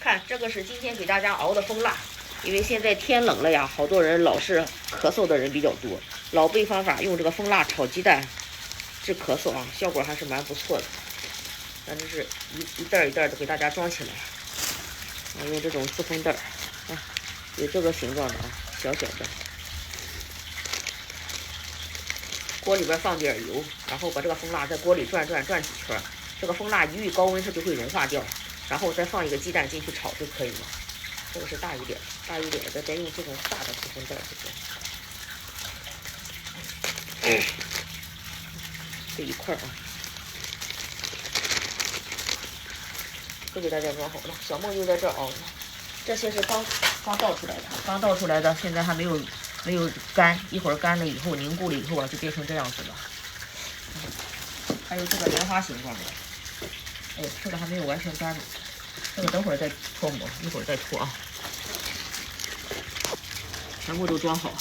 看这个是今天给大家熬的蜂蜡，因为现在天冷了呀，好多人老是咳嗽的人比较多。老贝方法用这个蜂蜡炒鸡蛋治咳嗽啊，效果还是蛮不错的。咱这是一袋一袋的给大家装起来，用这种塑封袋啊，有这个形状的啊，小小的。锅里边放点油，然后把这个蜂蜡在锅里转几圈，这个蜂蜡一遇高温它就会融化掉，然后再放一个鸡蛋进去炒就可以了。这个是大一点的，再用这种大的塑封袋这一块啊，都给大家装好了。小梦就在这儿熬呢，这些是刚倒出来的，现在还没有干，一会儿干了以后凝固了以后啊，就变成这样子了。还有这个莲花形状的，哎，这个还没有完全干呢，这个等会儿再脱模，一会儿再脱啊。全部都装好。